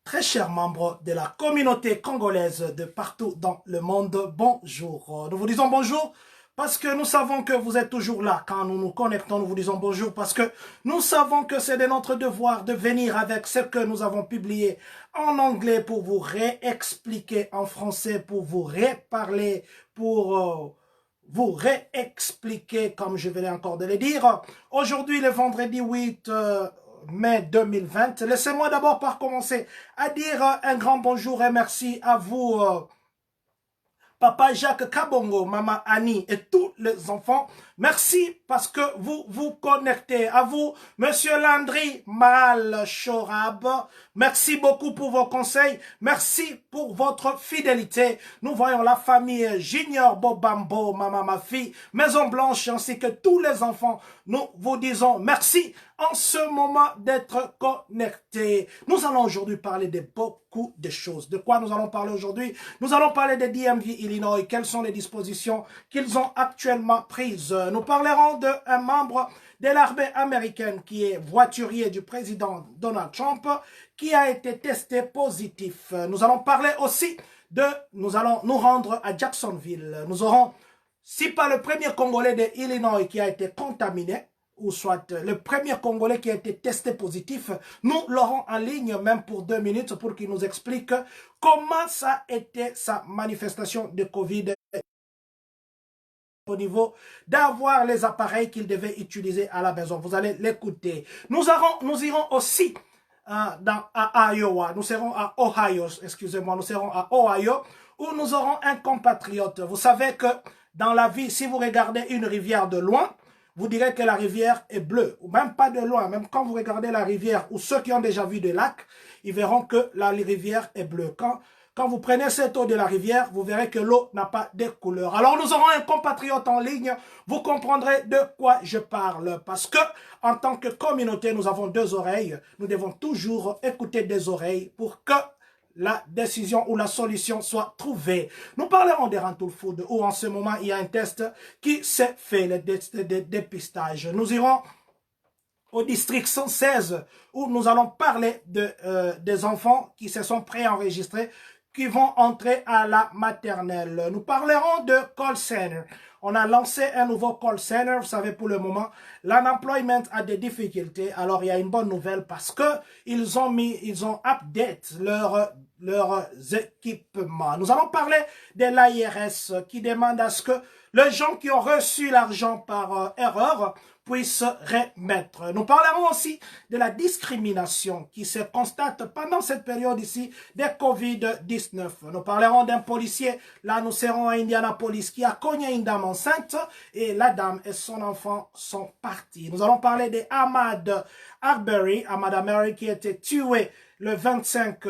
Très chers membres de la communauté congolaise de partout dans le monde, bonjour. Nous vous disons bonjour parce que nous savons que vous êtes toujours là. Quand nous nous connectons, nous vous disons bonjour parce que nous savons que c'est de notre devoir de venir avec ce que nous avons publié en anglais pour vous réexpliquer en français, pour vous réparler, pour vous réexpliquer comme je venais encore de le dire. Aujourd'hui, le vendredi 8 mai 2020. Laissez-moi d'abord par commencer à dire un grand bonjour et merci à vous, Papa Jacques Kabongo, Maman Annie et tous les enfants. Merci parce que vous vous connectez. À vous, Monsieur Landry Mal Chorab. Merci beaucoup pour vos conseils. Merci pour votre fidélité. Nous voyons la famille Junior Bobambo, Maman ma fille, Maison Blanche ainsi que tous les enfants. Nous vous disons merci en ce moment d'être connectés. Nous allons aujourd'hui parler de beaucoup de choses. De quoi nous allons parler aujourd'hui? Nous allons parler de DMV Illinois. Quelles sont les dispositions qu'ils ont actuellement prises? Nous parlerons d'un membre de l'armée américaine qui est voiturier du président Donald Trump qui a été testé positif. Nous allons parler aussi nous allons nous rendre à Jacksonville. Nous aurons, si pas le premier Congolais de Illinois qui a été contaminé, ou soit le premier Congolais qui a été testé positif, nous l'aurons en ligne même pour 2 minutes pour qu'il nous explique comment ça a été sa manifestation de Covid au niveau d'avoir les appareils qu'il devait utiliser à la maison. Vous allez l'écouter. Nous irons aussi à Iowa, nous serons à Ohio, excusez-moi, nous serons à Ohio, où nous aurons un compatriote. Vous savez que dans la vie, si vous regardez une rivière de loin, vous direz que la rivière est bleue, ou même pas de loin, même quand vous regardez la rivière, ou ceux qui ont déjà vu des lacs, ils verront que la rivière est bleue. Quand vous prenez cette eau de la rivière, vous verrez que l'eau n'a pas de couleur. Alors nous aurons un compatriote en ligne, vous comprendrez de quoi je parle. Parce que en tant que communauté, nous avons 2 oreilles. Nous devons toujours écouter des oreilles pour que la décision ou la solution soit trouvée. Nous parlerons des Rantoul Food où en ce moment il y a un test qui s'est fait, le dépistage. Nous irons au district 116 où nous allons parler des enfants qui se sont préenregistrés qui vont entrer à la maternelle. Nous parlerons de call center. On a lancé un nouveau call center. Vous savez, pour le moment, l'unemployment a des difficultés. Alors, il y a une bonne nouvelle parce que ils ont update leurs équipements. Nous allons parler de l'IRS qui demande à ce que les gens qui ont reçu l'argent par erreur puissent remettre. Nous parlerons aussi de la discrimination qui se constate pendant cette période ici de COVID-19. Nous parlerons d'un policier, là nous serons à Indianapolis, qui a cogné une dame enceinte et la dame et son enfant sont partis. Nous allons parler de Ahmad Arbery qui a été tué le 25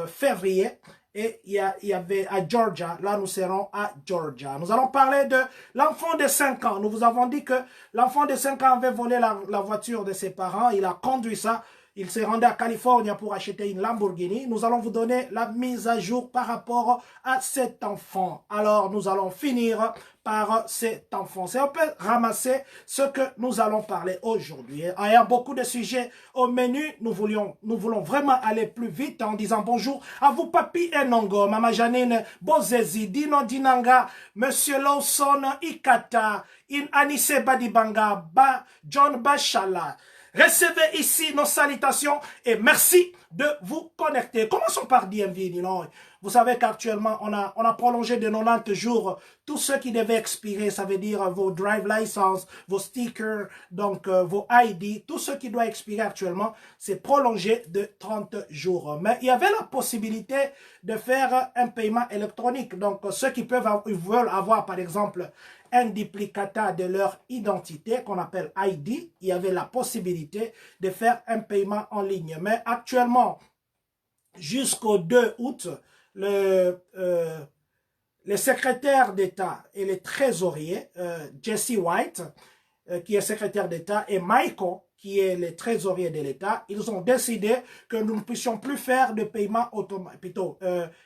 février. Et il y avait à Georgia, là nous serons à Georgia. Nous allons parler de l'enfant de 5 ans. Nous vous avons dit que l'enfant de 5 ans avait volé la voiture de ses parents. Il a conduit ça. Il s'est rendu à Californie pour acheter une Lamborghini. Nous allons vous donner la mise à jour par rapport à cet enfant. Alors nous allons finir par cet enfant. C'est un peu ramasser ce que nous allons parler aujourd'hui. Il y a beaucoup de sujets au menu. Nous voulons vraiment aller plus vite en disant bonjour à vous, Papi Enongo, Mama Janine Bozezi, Dino Dinanga, Monsieur Lawson Ikata, Anisse Badibanga, John Bachala. Recevez ici nos salutations et merci de vous connecter. Commençons par DMV Illinois. Vous savez qu'actuellement, on a prolongé de 90 jours tout ce qui devait expirer. Ça veut dire vos drive license, vos stickers, donc vos ID. Tout ce qui doit expirer actuellement, c'est prolongé de 30 jours. Mais il y avait la possibilité de faire un paiement électronique. Donc, ceux qui veulent avoir, par exemple, un duplicata de leur identité qu'on appelle ID, il y avait la possibilité de faire un paiement en ligne. Mais actuellement, jusqu'au 2 août, le secrétaire d'État et le trésorier, Jesse White, qui est secrétaire d'État, et Michael, qui est le trésorier de l'État, ils ont décidé que nous ne puissions plus faire de paiement automatique, plutôt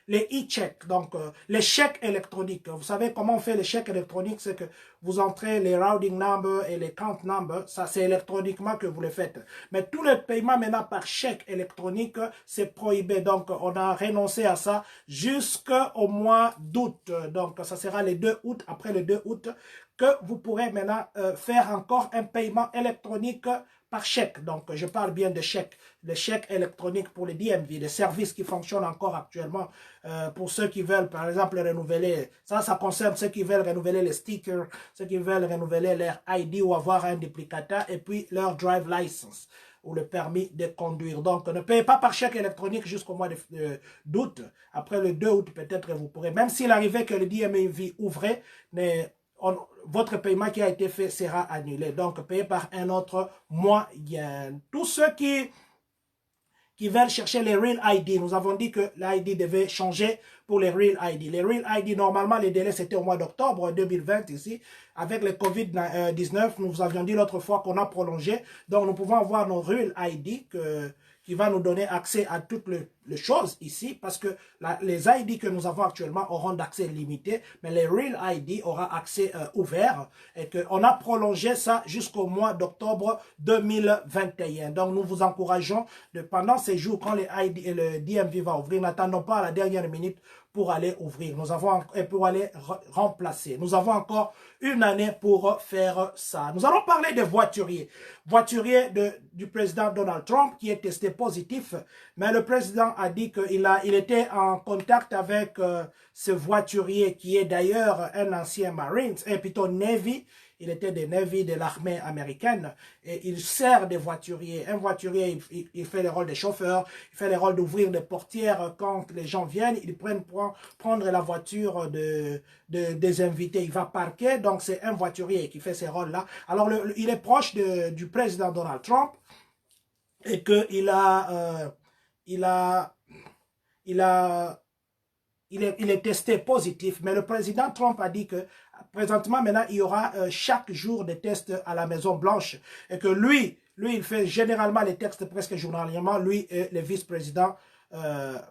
les e-checks, donc les chèques électroniques. Vous savez comment on fait les chèques électroniques, c'est que vous entrez les routing numbers et les count numbers, ça c'est électroniquement que vous les faites. Mais tous les paiements maintenant par chèque électronique, c'est prohibé. Donc on a renoncé à ça jusqu'au mois d'août. Donc ça sera le 2 août, après le 2 août, que vous pourrez maintenant faire encore un paiement électronique par chèque. Donc, je parle bien de chèques, les chèques électroniques pour les DMV, les services qui fonctionnent encore actuellement pour ceux qui veulent, par exemple, renouveler. Ça concerne ceux qui veulent renouveler les stickers, ceux qui veulent renouveler leur ID ou avoir un duplicateur et puis leur drive license ou le permis de conduire. Donc, ne payez pas par chèque électronique jusqu'au mois d'août. Après le 2 août, peut-être vous pourrez, même s'il arrivait que le DMV ouvrait, mais votre paiement qui a été fait sera annulé. Donc, payé par un autre moyen. Tous ceux qui veulent chercher les Real ID, nous avons dit que l'ID devait changer pour les Real ID. Les Real ID, normalement, les délais, c'était au mois d'octobre 2020 ici. Avec le COVID-19, nous vous avions dit l'autre fois qu'on a prolongé. Donc, nous pouvons avoir nos Real ID qui va nous donner accès à toutes les choses ici, parce que les ID que nous avons actuellement auront d'accès limité, mais les Real ID aura accès ouvert, et qu'on a prolongé ça jusqu'au mois d'octobre 2021. Donc nous vous encourageons, pendant ces jours, quand le DMV va ouvrir, n'attendons pas à la dernière minute pour aller ouvrir. Nous avons pour aller remplacer. Nous avons encore une année pour faire ça. Nous allons parler des voituriers. Voiturier du président Donald Trump qui est testé positif, mais le président a dit qu'il était en contact avec ce voiturier qui est d'ailleurs un ancien Marines, et plutôt Navy. Il était des Navy de l'armée américaine et il sert des voituriers. Un voiturier, il fait le rôle de chauffeur, il fait le rôle d'ouvrir des portières quand les gens viennent. Ils prennent prendre la voiture des invités. Il va parquer, donc c'est un voiturier qui fait ces rôles-là. Alors, il est proche du président Donald Trump et qu'il il est testé positif, mais le président Trump a dit que présentement, maintenant, il y aura chaque jour des tests à la Maison-Blanche et que lui, il fait généralement les tests presque journalièrement, lui et le vice-président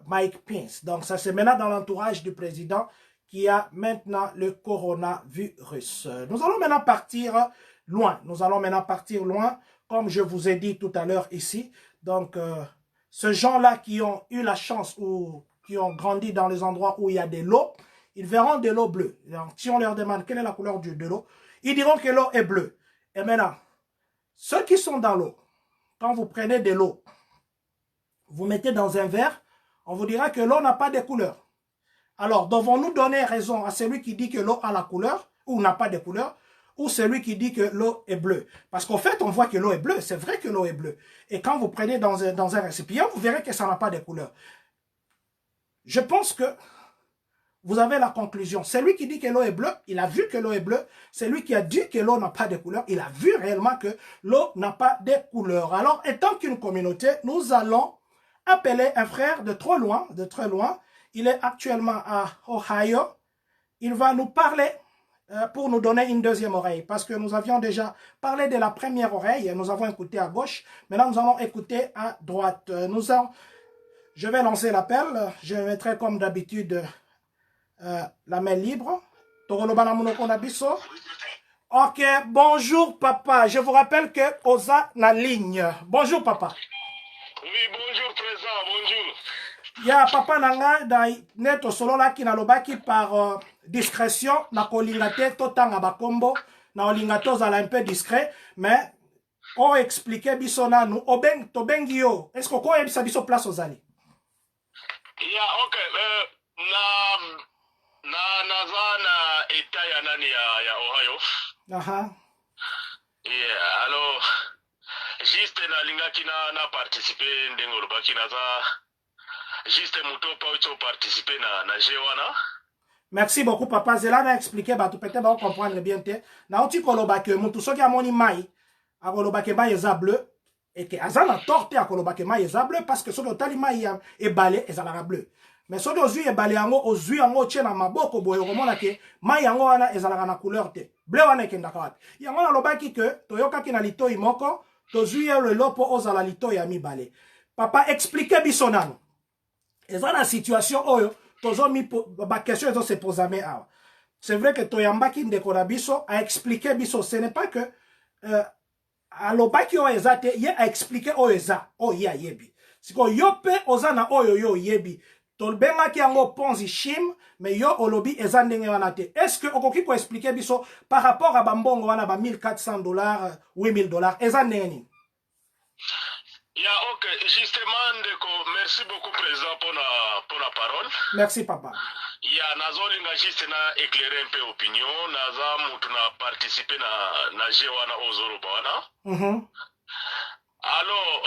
Mike Pence. Donc, ça, c'est maintenant dans l'entourage du président qui a maintenant le coronavirus. Nous allons maintenant partir loin. Nous allons maintenant partir loin, comme je vous ai dit tout à l'heure ici. Donc, ces gens-là qui ont eu la chance ou qui ont grandi dans les endroits où il y a de l'eau, ils verront de l'eau bleue. Donc, si on leur demande quelle est la couleur de l'eau, ils diront que l'eau est bleue. Et maintenant, ceux qui sont dans l'eau, quand vous prenez de l'eau, vous mettez dans un verre, on vous dira que l'eau n'a pas de couleur. Alors, devons-nous donner raison à celui qui dit que l'eau a la couleur, ou n'a pas de couleur, ou celui qui dit que l'eau est bleue? Parce qu'en fait, on voit que l'eau est bleue. C'est vrai que l'eau est bleue. Et quand vous prenez dans un récipient, vous verrez que ça n'a pas de couleur. Je pense que vous avez la conclusion. Celui qui dit que l'eau est bleue, il a vu que l'eau est bleue. Celui qui a dit que l'eau n'a pas de couleur, il a vu réellement que l'eau n'a pas de couleur. Alors, étant qu'une communauté, nous allons appeler un frère de très loin. Il est actuellement à Ohio. Il va nous parler pour nous donner une deuxième oreille. Parce que nous avions déjà parlé de la première oreille. Nous avons écouté à gauche. Maintenant, nous allons écouter à droite. Je vais lancer l'appel. Je mettrai comme d'habitude la main libre. Ok, bonjour papa. Je vous rappelle que Oza na ligne. Bonjour papa. Oui, bonjour président, bonjour. Ya papa nanga da neto solo la ki na lobaki par discrétion na kolinga te totanga bakombo na olinga tozala un peu discret mais o expliquer biso nanu tobengi yo. Est-ce que ko yebisa biso place ozali? Ya, ok. Naza na eta ya nani ya Ohio. Aha. Yeah, alors juste na lingaki na participer ndengo lobaki naza juste muto pa uto participer na jewana. Merci beaucoup papa. Zela na expliquer ba tu peut-être ba comprendre bien te. Na oti kolobaki mutu soki amoni mai akolobaki mai eza bleu et que azana torte akolobaki mai eza bleu parce que soki otali mai e balé ezala bleu. Mais soki ozui ebale yango ozui yango tie na maboko boye komona ke mai yango wana ezalaka na couleur te. Bleu wana ekendaka wapi? Yango nalobaki ke toyokaki na litoi moko tozuye le lopo ozala lito ya mibale. Papa, expliquez biso nano. Eza na situation oyo, tozo mi ba question ezo se posame awa. C'est vrai que toyambaki ndeko na biso a expliquer biso, ce n'est pas que alobaki oyo eza te, ye a expliquer oyo eza, oyo ye ayebi. Siko yo pe oza na oyo yo yebi. Tolbengaki yango Ponzi Shim, mais yo olobi eza ndenge wana te. Est-ce que okoki ko expliquer biso par rapport à bambongo wana ba $1,400, $8,000, eza ndenge nini? Ok, justement, merci beaucoup, Président, pour la parole. Merci, papa. Nazolinga juste na éclairer un peu opinion, naza mutu na participer na jewana ozoroba wana. Alors,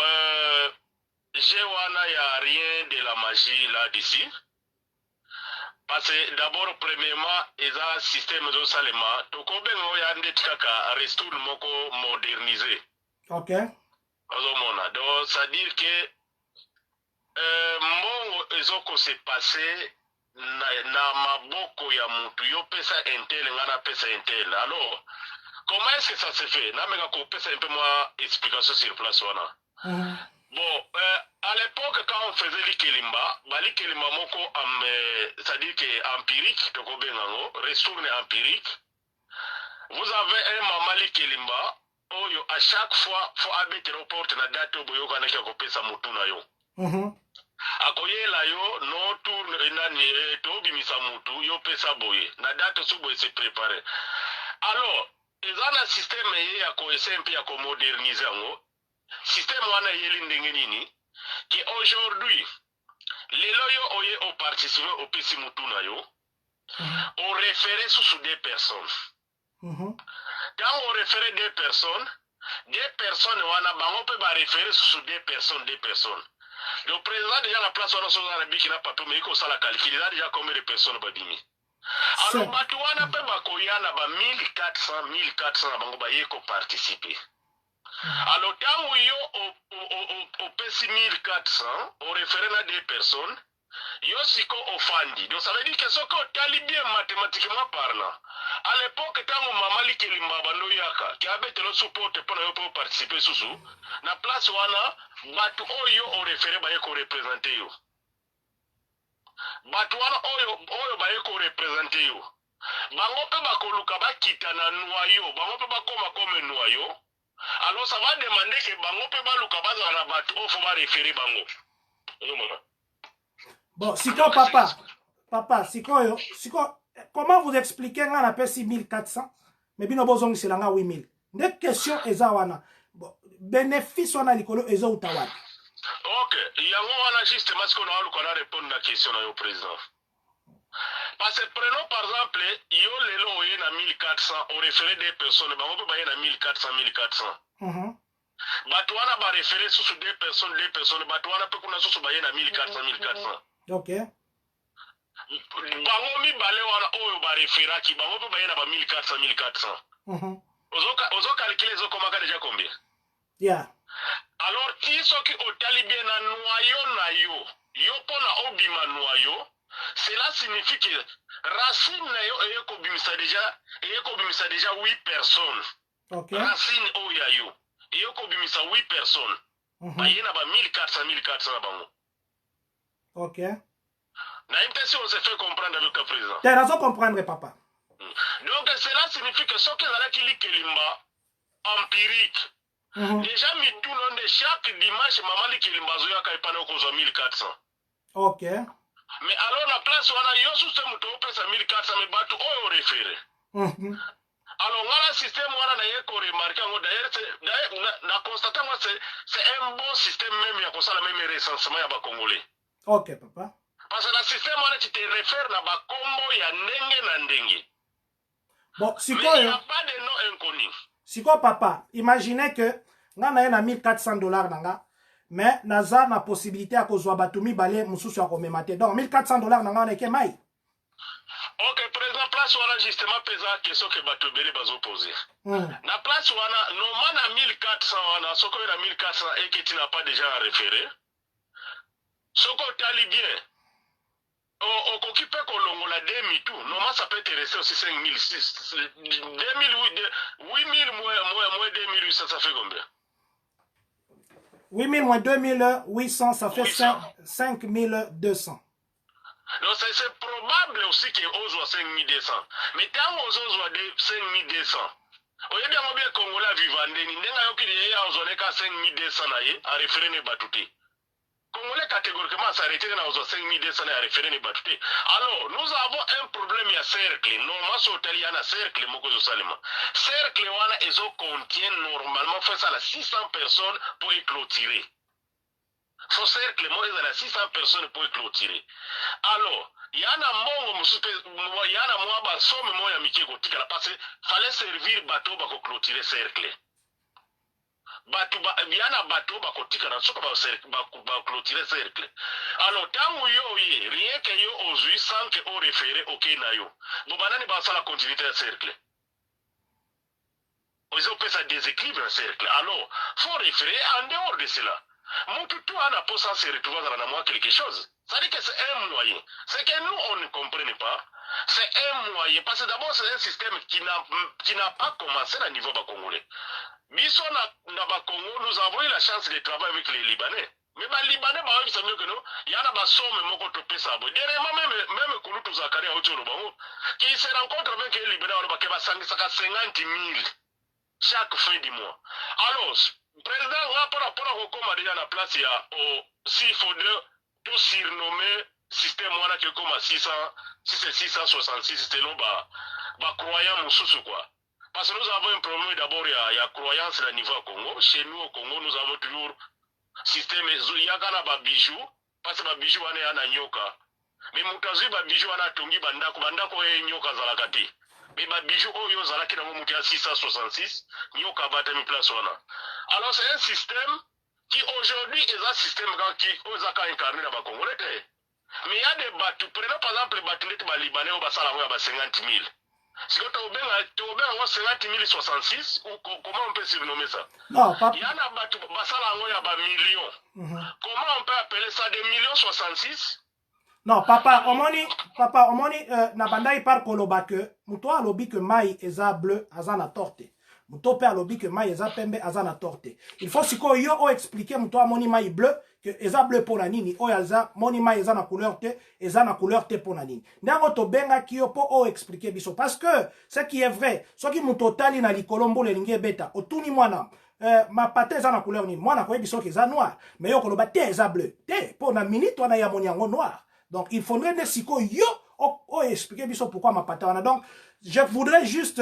jewana, y a rien de la magie là d'ici. Parce que d'abord, premièrement, il y a un système de salema. Donc, on a un retour modernisé. Ok. Donc, c'est-à-dire que mon ezoko s'est passé na maboko ya mutu yo pesa intel ngana pesa intel. Alors, comment est-ce que ça se fait? Na mega ko pesa un peu moins explication sur place wana. Bon, à l'époque, quand on faisait l'ikelimba, l'ikelimba moko, c'est-à-dire que empirique, retourne empirique, vous avez un maman l'ikelimba, à chaque fois, il faut habiter au porte na date au boyo kana ko pesa mutu na yo. Akoye la yo, no tourne nani, to bimisa mutu, yo pesa boye. Na date su boye se préparer. Alors, ils ont un système ya ko SMP ya ko moderniser ngo. Système wana yeli ndenge nini ki aujourd'hui les loyo oye au participer au pesi mutuna yo on référé sous deux personnes. Quand on référé deux personnes wana bango pe ba référé sous deux personnes. Le président déjà la place wana sur la biki na papier mais ko sala calculer déjà combien de personnes ba dimi. Alors batu wana pe ba koyana ba 1400 bango ba yeko participer. Alors, quand on au PC 1400, on réfère à des personnes, yo siko offandi. Donc, ça veut dire que ce qu'on tali bien mathématiquement parlant. À l'époque, quand on m'a mali kelimba bando yaka, qui avait le support pour participer sous na place wana, batu oyo on référé ba yeko représenter yo. Batu wana oyo ba yeko représenter yo. Bango pe bakoluka ba kita na noyo, bango pe bakoma comme noyo. Alors ça va demander que bango pe baluka baza na batu ofo ba référer bango. Bon, siko papa, siko comment vous expliquez nga na pesi 1400 mais bino bozongi selanga 8000. Nde question eza wana. Bon, bénéfice wana likolo eza utawati. OK, yango wana justement ce qu'on a luka na répondre na question na yo président. Parce que prenons par exemple, yo lelo oye na 1400, on référé des personnes, bango pe baye na 1400. Batu wana ba référé sous deux personnes, batu wana pe kuna sous baye na 1400. OK. Bango mi bale wana oyo ba référa ki bango pe baye na ba 1400. Ozo calculer zo komaka déjà combien? Yeah. Alors ti soki otali bien na noyo na yo, yo pona obima noyo. Cela signifie que racine est déjà 8 personnes. Okay. Racine oyayo. Et bimisa 8 personnes. Il y en a 1400 bango. OK. Na impression on se fait comprendre avec le président. Tu as comprendre papa. Donc cela signifie que ce que la kili kelimba empirique. Déjà mi tout le monde chaque dimanche maman li kelimba zo ya kaipana ko 1400. OK. Mais alors la place wana yo système to pesa 1400 mais batu oyo référé. Alors ngala système wana na yeko remarquer ngo d'ailleurs na constater moi c'est un bon système même ya kosala même recensement ya ba congolais. OK papa. Parce que le système wana qui te réfère na ba kombo ya ndenge na ndenge. Bon, mais il n'y a pas de nom inconnu. Siko papa, imaginez que nga na na $1,400 nanga. Mais naza na possibilité à kozwa batumi balé mususu ya komemate. Donc $1,400 nanga na ke mai. OK, président place wana justement pesa question que bato belé bazo poser. Na place wana normalement na 1400 wana soko na 1400 et que tu n'as pas déjà référé. Soko tali bien. Au occupé kolongo la 2000 tout. Normalement ça peut intéresser aussi 5000 2000 8000 moins 2800 ça fait combien? 8000 moins 2800, ça fait 800. 5200. Donc c'est probable aussi que ozwa 5200. Mais tant ozozwa de 5200. Oye bien bien Congolais vivande ni ndenga yoki ya ozoneka 5200 na ye a référé batuté. Congolais catégoriquement s'arrêter dans 5200 à référé batuté. Alors, nous avons un problème à cercle. Normalement, sur il y a un cercle, Mokozo Salima. Cercle, ils contient normalement, fait ça à 600 personnes pour y clôturer. Son cercle, moi, il y a 600 personnes pour y clôturer. Alors, il y a un monde, il y a un mois, somme, moi, il y a Mickey Gotika, parce qu'il fallait servir bateau pour clôturer cercle. Yana bateau bakotika na soka ba clôturer cercle. Alors tangu yo ye rien que yo ozui sans que on référé OK na yo. Bo banani ba la continuité du cercle. Ils ont fait ça déséquilibre un cercle. Alors faut référer en dehors de cela. Mon tout ana pas ça se retrouver dans moi quelque chose. Ça dit que c'est un moyen. C'est que nous on ne comprenait pas. C'est un moyen parce que d'abord c'est un système qui n'a pas commencé à niveau congolais. Biso na Congo, nous avons eu la chance de travailler avec les Libanais. Mais les Libanais, ils savent mieux que nous. Il y en a des sommes moko topé ça. Dernièrement, même Kouloutou Zakari à Otorobango, qui se rencontre avec les Libanais, qui va 50 000 chaque fin du mois. Alors, le président, par rapport à comment déjà la place, il y a, s'il faudrait tout surnommer système qui est comme à 600, si c'est 666, c'est non, croyant Moussoussou quoi. Parce que nous avons un problème d'abord, il y a croyance à niveau Congo. Chez nous au Congo, nous avons toujours système, il y a un bijou, parce que bijou est un nyoka. Mais mutazu bijou ana tongi bandako e nyoka zalakati. Mais bijou oyo zalaki na mutia 666, nyoka bata mi place wana. Alors c'est un système qui aujourd'hui est un système qui osaka incarné dans le Congolais. Mais il y a des bateaux, prenons par exemple les bateaux libanais au basala à 50 000. Si tu as 50 066, comment on peut surnommer ça? Non, papa. Il y en a des millions. Comment on peut appeler ça des millions 66? Non, papa, omoni, na banda par koloba que, muto a lobi que mai eza bleu, azana torte. Muto pe a lobi que mai eza pembe, azana torte. Il faut si ko yo o expliquer muto a moni mai bleu, que eza bleu pour la nini, o yaza, moni mai eza na couleur te pour la nini. Ndango to benga ki yo po o expliquer biso. Parce que, ce qui est vrai, ce qui muto tali na li kolombo le lingue beta, otuni mwana, ma pate eza na couleur nini, mwana koye biso ki eza noir, mais yo koloba te eza bleu, te, po na minute wana ya moni yango noir. Donc, il faudrait ne siko yo expliquer biso pourquoi ma pata wana. Donc, je voudrais juste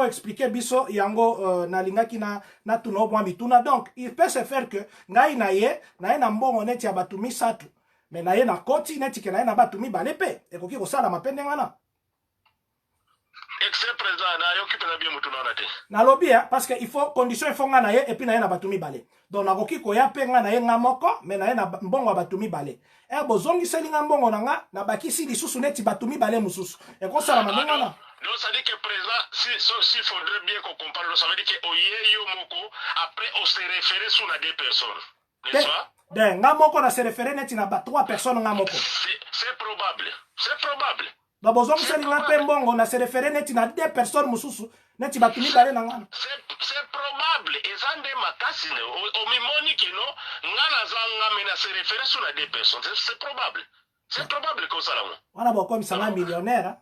expliquer biso yango na lingaki na tuno bwa bituna. Donc, il peut se faire que ngai na ye na mbongo neti ya batumi satu. Mais na ye na koti neti ke na ye na batumi balepe. Ekoki kosala mapende ngana. Excès président na yo ki pena bien mutuna na te. Na lobi parce que il faut condition il faut nga na ye et puis na ye na batumi bale. Donc na koki koya pe nga na ye nga moko mais na ye na mbongo batumi bale. Bozongi seli nga mbongo na nga na bakisi lisusu neti batumi bale mususu. Ekosala mandonga na. Donc ça dit que président si faudrait bien qu'on compare, ça veut dire que oye yo moko après on se référer sur la deux personnes. N'est-ce pas? Nga moko na se référer neti na ba trois personnes nga moko. C'est probable. C'est probable. Donc bozongi seli nga pe mbongo na se référer neti na deux personnes mususu neti batumi bale na nga. C'est probable. Ezande makasi o mimoni que non ngana zanga mena se référer sur la deux personnes. C'est probable. C'est probable que ça là. Wana boko misanga millionnaire.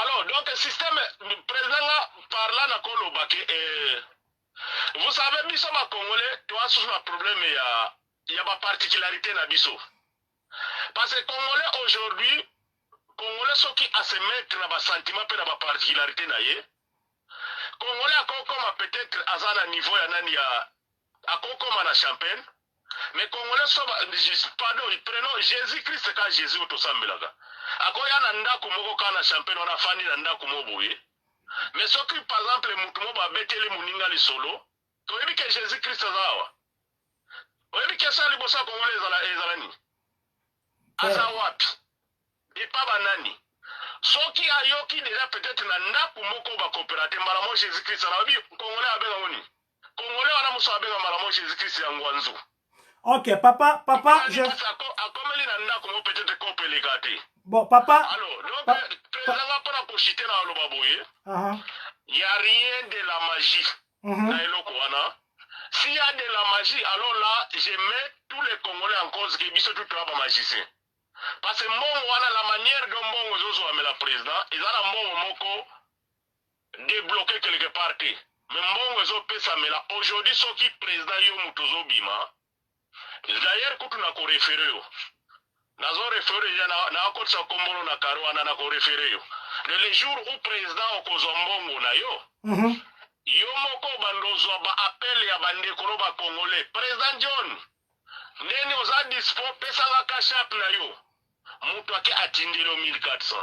Alors donc le système président parlant na kolobake vous savez biso ma congolais toi sous un problème il y a ma particularité na biso. Parce que congolais aujourd'hui congolais ceux qui a se mettre na ba sentiment pe na ba particularité na ye. Congolais akokoma peut-être azana niveau ya nani ya akokoma na champagne. Mais congolais so pardon prenons Jésus-Christ quand Jésus otosambelaka. Akoya na ndako moko kana champagne wana fani na ndako moboye. Mais ce qui par exemple mutu mo ba beteli muninga li solo, to yebi que Jésus-Christ azawa. Oyebi que ça libosa congolais ezalani. Aza wapi? Et pas banani. Soki ayoki déjà peut-être na ndako moko ba coopérative malamo Jésus-Christ na obi congolais abenga woni. Congolais wana muso abenga malamo Jésus-Christ ya ngwanzu. Ok, papa, je... Bon, papa... Alors, donc, il n'y a rien de la magie. S'il y a de la magie, alors là, je mets tous les Congolais en cause qui sont tout pas magiciens. Parce que la manière dont Mbongo Zozo a mis la président, ils ont un Mbongo Moko débloqué quelque part. Mais Mbongo Zozo Pesamela, aujourd'hui, ce qui président Yomutozo Bima, d'ailleurs, quand on a référé, nazo référé, il y a un code sa Kombolo na Karo, on a référé. Le jour où président Okozombongo na yo, Yomoko bandozo ba appel ya bandeko ba Congolais. Président John, neni oza dispo pesa nga kashap na yo. Mutu ake atindelo 1400.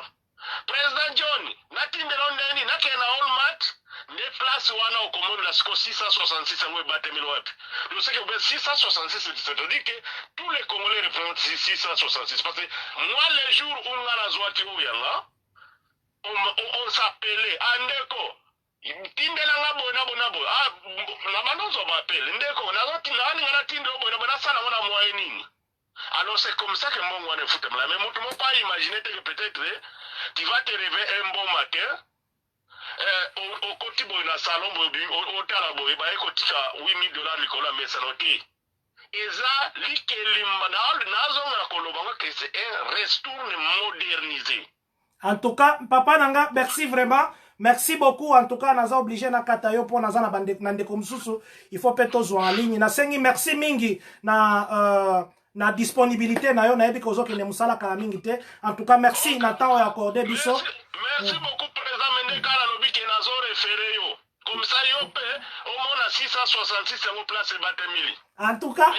Président John, natindelo neni nakena Allmat, ne place wana okomoni la siko 666 ngwe batemelo wapi. Donc c'est que 666 c'est-à-dire que tous les Congolais représentent 666 parce que moi les jours où on a zwati uyanga, on s'appelait Andeko. Tindela nga bona bona bo na banozo bapele ndeko nazo tinga ni ngana tindo bona bona sana ngona moye nini. Alors c'est comme ça que mon wana fout mais moi tu peux pas imaginer que peut-être tu vas te réveiller un bon matin au côté boy na salon boy au tala boy ba ekotika $8000 likola mesanoti eza likelimba nazo na kolobanga que c'est un retour modernisé. En tout cas papa nanga merci vraiment. Merci beaucoup. En tout cas, naza obligé na katayo pour naza na bande nandeko msusu. Il faut peut-être jouer en ligne. Na sengi merci mingi na disponibilité na yo na yebi kozo ki ne musala kala mingi te. En tout cas, merci na temps accordé biso. Merci beaucoup président Mendeka la lobi ki nazo référé yo. Comme ça yo pe au moins 666 en place batemili. En tout cas,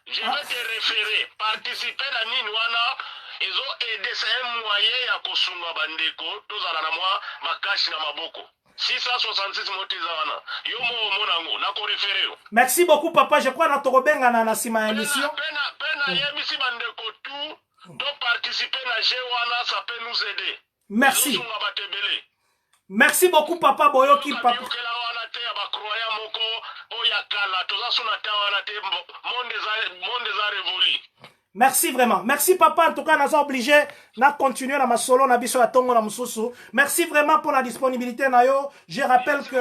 je vais te référer, participer na nini wana. Ils ont aidé, c'est un moyen à kosunga bandeko, tous à la moi, ma cache na maboko. 666 motizana. Yo monango, na ko référé. Merci beaucoup papa, je crois na torobenga na sima émission. Pena yemisi bandeko tout, donc participer na Jewana, ça peut nous aider. Merci. Merci beaucoup papa Boyoki papa. Merci vraiment. Merci papa. En tout cas, nous sommes obligés de continuer dans ma solo, na biso ya tongo na mususu. Merci vraiment pour la disponibilité nayo. Je rappelle que...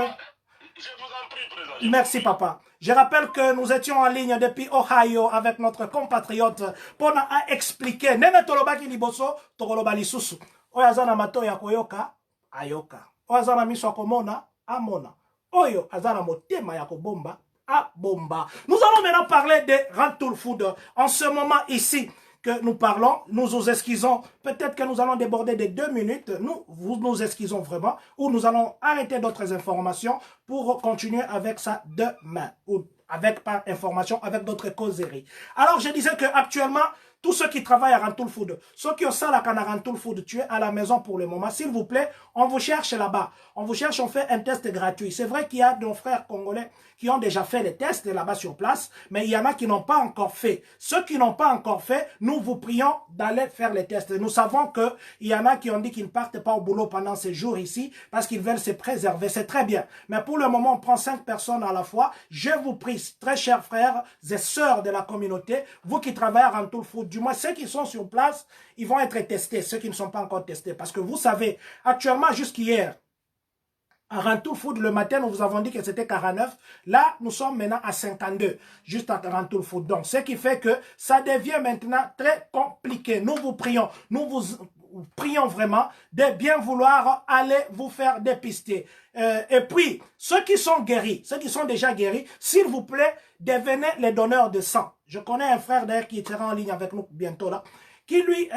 Je vous en prie, président. Merci papa. Je rappelle que nous étions en ligne depuis Ohio avec notre compatriote pour expliquer. Nene tolobaki liboso, tokoloba lisusu. Oyazana mato ya koyoka, ayoka. Oyazana miso akomona, amona. Oyo azana motema ya kobomba. Ah, bomba. Nous allons maintenant parler de Rantoul Food. En ce moment ici que nous parlons, nous nous excusons. Peut-être que nous allons déborder de 2 minutes. Nous nous excusons vraiment. Ou nous allons arrêter d'autres informations pour continuer avec ça demain. Ou avec par information, avec d'autres causeries. Alors, je disais que actuellement, tous ceux qui travaillent à Rantoul Food, ceux qui ont ça à Rantoul Food, tu es à la maison pour le moment. S'il vous plaît, on vous cherche là-bas. On vous cherche, on fait un test gratuit. C'est vrai qu'il y a nos frères congolais qui ont déjà fait les tests là-bas sur place, mais il y en a qui n'ont pas encore fait. Ceux qui n'ont pas encore fait, nous vous prions d'aller faire les tests. Nous savons qu'il y en a qui ont dit qu'ils ne partent pas au boulot pendant ces jours ici parce qu'ils veulent se préserver. C'est très bien. Mais pour le moment, on prend 5 personnes à la fois. Je vous prie, très chers frères et sœurs de la communauté, vous qui travaillez à Rantoul Food, du moins ceux qui sont sur place, ils vont être testés, ceux qui ne sont pas encore testés. Parce que vous savez, actuellement, jusqu'hier, à Rantoul Food, le matin, nous vous avons dit que c'était 49. Là, nous sommes maintenant à 52, juste à Rantoul Food. Donc, ce qui fait que ça devient maintenant très compliqué. Nous vous prions, prions vraiment de bien vouloir aller vous faire dépister. Et puis, ceux qui sont guéris, ceux qui sont déjà guéris, s'il vous plaît, devenez les donneurs de sang. Je connais un frère d'ailleurs qui sera en ligne avec nous bientôt là, qui lui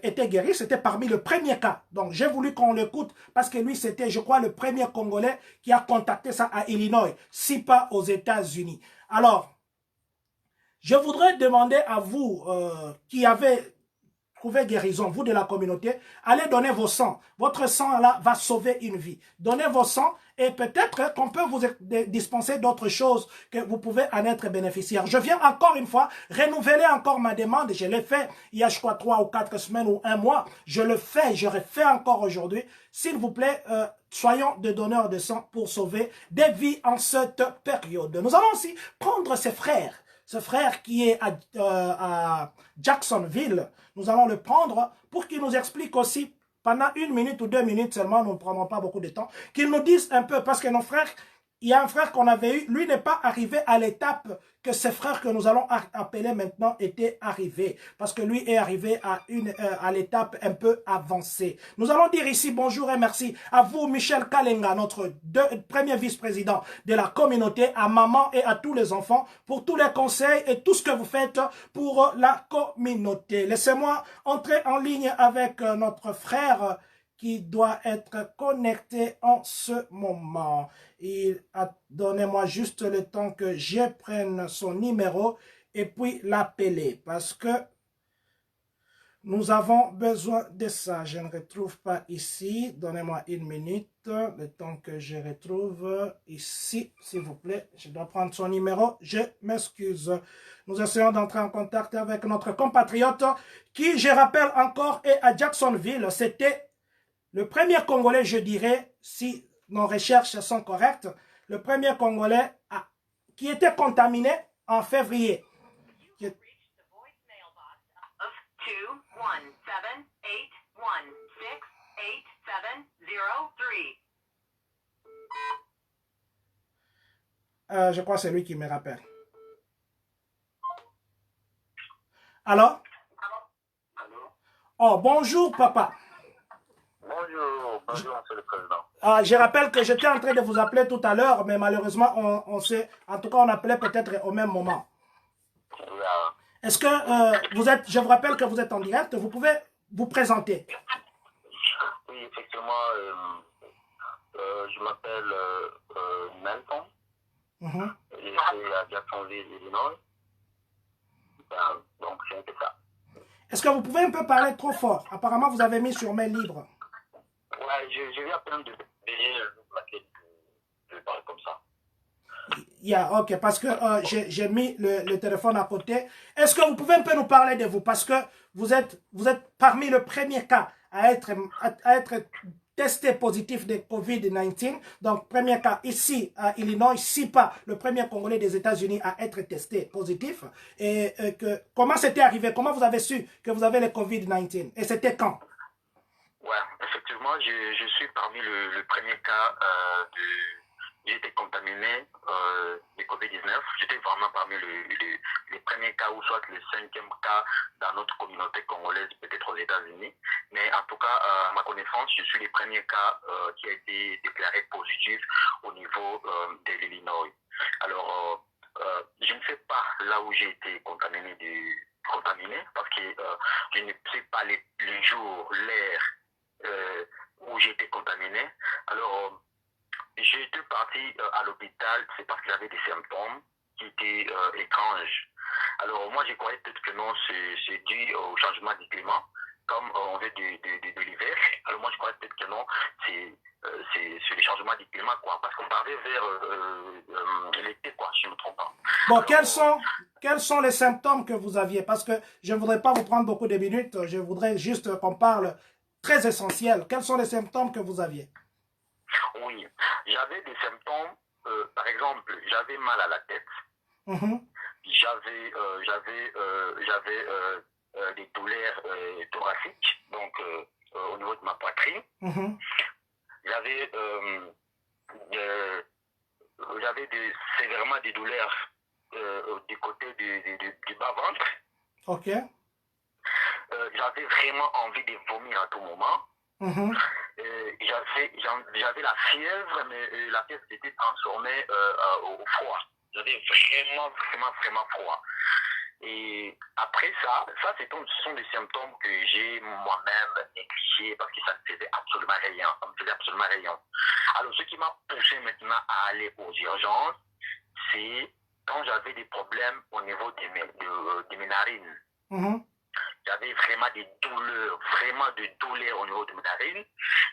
était guéri, c'était parmi le premier cas. Donc j'ai voulu qu'on l'écoute parce que lui c'était, je crois, le premier Congolais qui a contacté ça à Illinois, si pas aux États-Unis. Alors, je voudrais demander à vous qui avez trouvé guérison, vous de la communauté, allez donner vos sangs. Votre sang là va sauver une vie. Donnez vos sangs et peut-être qu'on peut vous dispenser d'autres choses que vous pouvez en être bénéficiaire. Je viens encore une fois renouveler encore ma demande. Je l'ai fait il y a je crois 3 ou 4 semaines ou 1 mois. Je le fais, je refais encore aujourd'hui. S'il vous plaît, soyons des donneurs de sang pour sauver des vies en cette période. Nous allons aussi prendre ces frères. Ce frère qui est à Jacksonville, nous allons le prendre pour qu'il nous explique aussi, pendant 1 minute ou 2 minutes seulement, nous ne prendrons pas beaucoup de temps, qu'il nous dise un peu, parce que nos frères, il y a un frère qu'on avait eu, lui n'est pas arrivé à l'étape que ces frères que nous allons appeler maintenant étaient arrivés. Parce que lui est arrivé à l'étape un peu avancée. Nous allons dire ici bonjour et merci à vous, Michel Kalenga, notre premier vice-président de la communauté, à maman et à tous les enfants, pour tous les conseils et tout ce que vous faites pour la communauté. Laissez-moi entrer en ligne avec notre frère qui doit être connecté en ce moment. Donnez-moi juste le temps que je prenne son numéro et puis l'appeler parce que nous avons besoin de ça. Je ne retrouve pas ici. Donnez-moi une minute, le temps que je retrouve ici, s'il vous plaît. Je dois prendre son numéro. Je m'excuse. Nous essayons d'entrer en contact avec notre compatriote qui, je rappelle encore, est à Jacksonville. C'était le premier Congolais, je dirais, si nos recherches sont correctes, le premier Congolais qui était contaminé en février. Je crois que c'est lui qui me rappelle. Alors? Oh, bonjour, papa. Bonjour, monsieur le président. Je rappelle que j'étais en train de vous appeler tout à l'heure, mais malheureusement, on s'est, en tout cas, on appelait peut-être au même moment. Yeah. Est-ce que vous êtes, je vous rappelle que vous êtes en direct, vous pouvez vous présenter. Oui, effectivement, je m'appelle Nelson. Je suis à Jacksonville, Illinois. Donc, c'est un peu ça. Est-ce que vous pouvez un peu parler trop fort? Apparemment, vous avez mis sur mes livres. Ouais, je viens à peine de payer je parle comme ça. Yeah, ok, parce que j'ai mis le téléphone à côté. Est-ce que vous pouvez un peu nous parler de vous? Parce que vous êtes parmi le premier cas à être testé positif de COVID-19. Donc, premier cas ici à Illinois, si pas le premier Congolais des États-Unis à être testé positif. Et comment c'était arrivé? Comment vous avez su que vous avez le COVID-19? Et c'était quand? Ouais, effectivement, je suis parmi le premier cas j'ai été contaminé de COVID-19. J'étais vraiment parmi les premiers cas, ou soit le 5e cas dans notre communauté congolaise, peut-être aux États-Unis. Mais en tout cas, à ma connaissance, je suis le premier cas qui a été déclaré positif au niveau de l'Illinois. Alors, je ne sais pas là où j'ai été contaminé, parce que je ne sais pas les jours, l'heure où j'ai été contaminé. Alors, j'étais parti à l'hôpital, c'est parce qu'il y avait des symptômes qui étaient étranges. Alors, moi, je croyais peut-être que non, c'est dû au changement du climat. Comme on veut de l'hiver, alors moi, je croyais peut-être que non, c'est le changement du climat, quoi. Parce qu'on parlait vers l'été, quoi, si je ne me trompe pas. Bon, alors, quels sont les symptômes que vous aviez? Parce que je ne voudrais pas vous prendre beaucoup de minutes, je voudrais juste qu'on parle très essentiel. Quels sont les symptômes que vous aviez? Oui, j'avais des symptômes, par exemple, j'avais mal à la tête, j'avais des douleurs thoraciques, donc au niveau de ma poitrine, j'avais sévèrement des douleurs du côté du bas-ventre. Ok. J'avais vraiment envie de vomir à tout moment. J'avais la fièvre, mais la fièvre s'était transformée au froid. J'avais vraiment froid. Et après ça ce sont des symptômes que j'ai moi-même négligés parce que ça ne faisait absolument rien. Alors, ce qui m'a poussé maintenant à aller aux urgences, c'est quand j'avais des problèmes au niveau de mes narines. J'avais vraiment des douleurs au niveau de mes narines.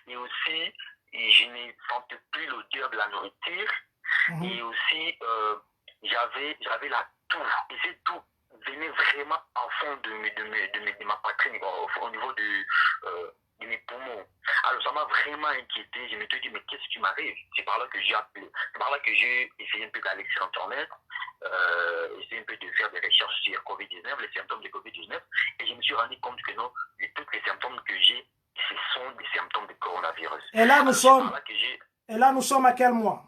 Et aussi, je ne sentais plus l'odeur de la nourriture. Et aussi, j'avais la toux. Et cette toux venait vraiment en fond de ma poitrine, au niveau de mes poumons. Alors, ça m'a vraiment inquiété. Je me suis dit, mais qu'est-ce qui m'arrive? C'est par là que j'ai appelé. C'est par là que j'ai essayé un peu d'aller sur Internet, essayer un peu de faire des recherches sur COVID-19, les symptômes de COVID-19, et je me suis rendu compte que non, tous les symptômes que j'ai, ce sont des symptômes de coronavirus. Et là, nous sommes à quel mois?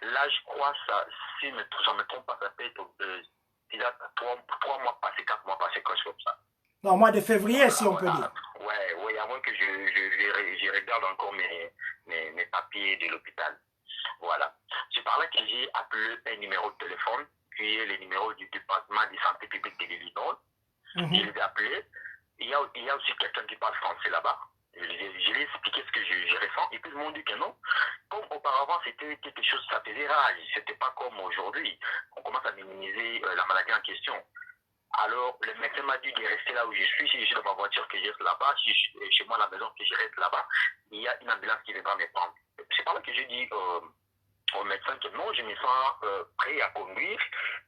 Là, je crois, ça, si je ne me trompe pas, ça peut être déjà 3 mois passés, 4 mois passés, quelque chose comme ça. Non, mois de février, si on peut dire. Ouais, avant que je regarde encore mes papiers de l'hôpital. Voilà. C'est par là que j'ai appelé un numéro de téléphone, qui est le numéro du département de santé publique de l'Illinois. Je les ai appelés. Il y a aussi quelqu'un qui parle français là-bas. Je lui ai expliqué ce que je ressens. Et puis ils m'ont dit que non. Comme auparavant, c'était quelque chose, ça faisait rage. C'était pas comme aujourd'hui. On commence à minimiser la maladie en question. Alors, le médecin m'a dit de rester là où je suis. Si je suis dans ma voiture, que je reste là-bas. Si je suis chez moi à la maison, que je reste là-bas. Il y a une ambulance qui viendra me prendre. C'est par là que j'ai dit au médecin que non, je me sens prêt à conduire.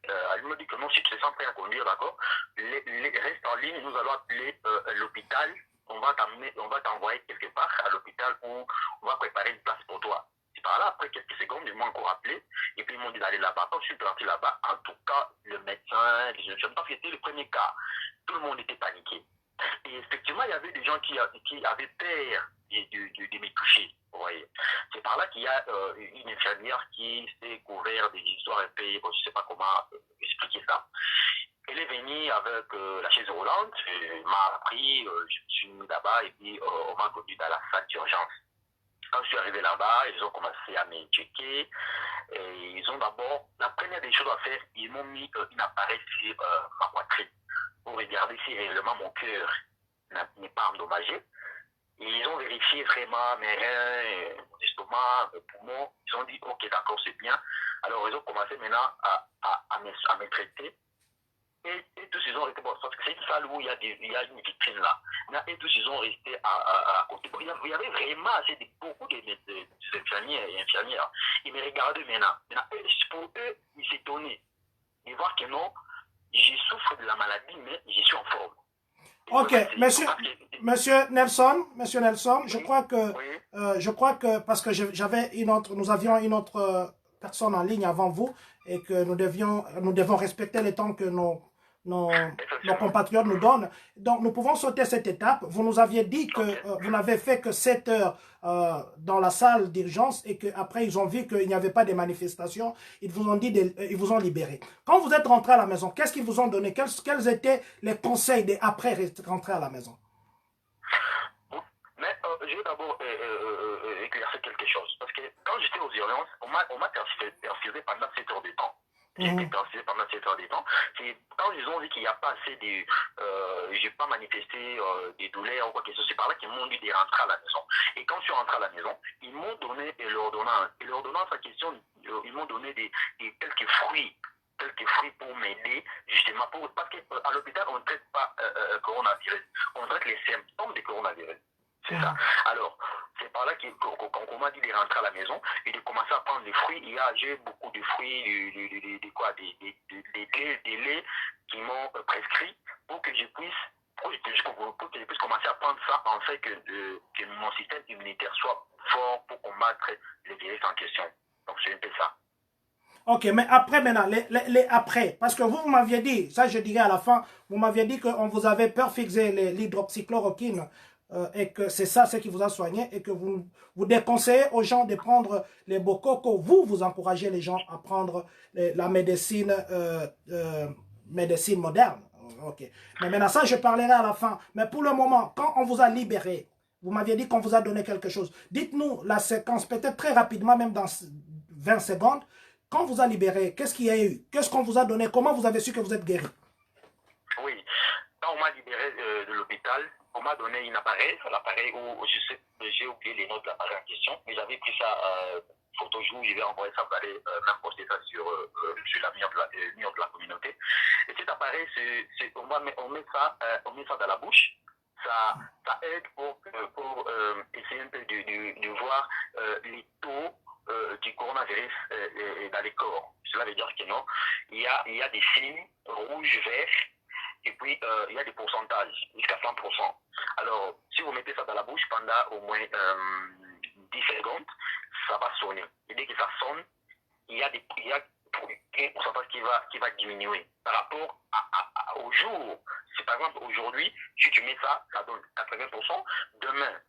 Elle me dit que non, si tu te sens prêt à conduire, d'accord, reste en ligne, nous allons appeler l'hôpital. On va t'envoyer quelque part à l'hôpital où on va préparer une place pour toi. C'est par là, après quelques secondes, ils m'ont encore appelé et puis ils m'ont dit d'aller là-bas. Quand je suis parti là-bas, en tout cas, le médecin, les infirmiers, parce que c'était le premier cas, tout le monde était paniqué. Et effectivement, il y avait des gens qui avaient peur de me toucher. Vous voyez. C'est par là qu'il y a une infirmière qui s'est couverte des histoires un peu, bon, je ne sais pas comment expliquer ça. Elle est venue avec la chaise roulante, m'a appris, je me suis mis là-bas et puis on m'a conduit dans la salle d'urgence. Quand je suis arrivé là-bas, ils ont commencé à me checker. Et ils ont d'abord, la première des choses à faire, ils m'ont mis un appareil sur ma poitrine pour regarder si réellement mon cœur n'est pas endommagé. Et ils ont vérifié vraiment mes reins, mon estomac, mes poumons. Ils ont dit, ok, d'accord, c'est bien. Alors, ils ont commencé maintenant à me traiter. Et tous, ils ont resté, bon, parce que c'est une salle où il y a une vitrine là. Et tous, ils ont resté à côté. Bon, il y avait vraiment beaucoup d'infirmières et infirmières. Ils me regardaient maintenant. Pour eux, ils s'étonnaient. Ils voient que non, je souffre de la maladie, mais je suis en forme. Ok, monsieur Nelson, je oui, crois que, oui. parce que nous avions une autre personne en ligne avant vous et que nous devons respecter les temps que nos compatriotes nous donnent. Donc, nous pouvons sauter cette étape. Vous nous aviez dit que vous n'avez fait que 7 heures dans la salle d'urgence et qu'après, ils ont vu qu'il n'y avait pas de manifestation. Ils vous ont dit, ils vous ont libéré. Quand vous êtes rentré à la maison, qu'est-ce qu'ils vous ont donné? Quels étaient les conseils après rentrer à la maison? Mais je vais d'abord éclaircir quelque chose. Parce que quand j'étais aux urgences, on m'a perfusé pendant 7 heures de temps. J'ai été perfusé pendant 7 heures de temps. C'est quand ils ont dit qu'il n'y a pas assez de... j'ai pas manifesté des douleurs ou quoi que ce soit, c'est par là qu'ils m'ont dit de rentrer à la maison. Et quand je suis rentré à la maison, ils m'ont donné l'ordonnance. Et l'ordonnance en question, ils m'ont donné quelques fruits pour m'aider, justement, parce qu'à l'hôpital, on ne traite pas coronavirus, on traite les symptômes du coronavirus. C'est ça. Alors, c'est par là qu'on m'a dit de rentrer à la maison et de commencer à prendre des fruits. J'ai beaucoup de fruits, des laits qui m'ont prescrit pour que je puisse commencer à prendre ça en fait que mon système immunitaire soit fort pour combattre le virus en question. Donc, c'est un peu ça. Ok, mais après maintenant, les après, parce que vous m'aviez dit, ça je dirais à la fin, vous m'aviez dit qu'on vous avait perfusé l'hydroxychloroquine et que c'est ça ce qui vous a soigné et que vous déconseillez aux gens de prendre les bococos. Vous encouragez les gens à prendre la médecine, médecine moderne. Ok. Mais maintenant, ça je parlerai à la fin. Mais pour le moment, quand on vous a libéré, vous m'aviez dit qu'on vous a donné quelque chose. Dites-nous la séquence, peut-être très rapidement, même dans 20 secondes. Quand on vous a libéré, qu'est-ce qu'il y a eu? Qu'est-ce qu'on vous a donné? Comment vous avez su que vous êtes guéri? Oui, quand on m'a libéré de l'hôpital, on m'a donné un appareil, l'appareil où j'ai oublié les notes de l'appareil en question, mais j'avais pris ça photo jour, je vais envoyer ça, vous allez même poster ça sur la mur de la communauté. Et cet appareil, on met ça dans la bouche. Ça aide pour essayer un peu de voir les taux du coronavirus dans les corps. Cela veut dire que non, il y a des signes rouges, verts, et puis il y a des pourcentages, jusqu'à 100%. Alors, si vous mettez ça dans la bouche pendant au moins 10 secondes, ça va sonner. Et dès que ça sonne, il y a un pourcentage qui va diminuer par rapport au jour. Si par exemple aujourd'hui, si tu mets ça, ça donne 80%. Demain,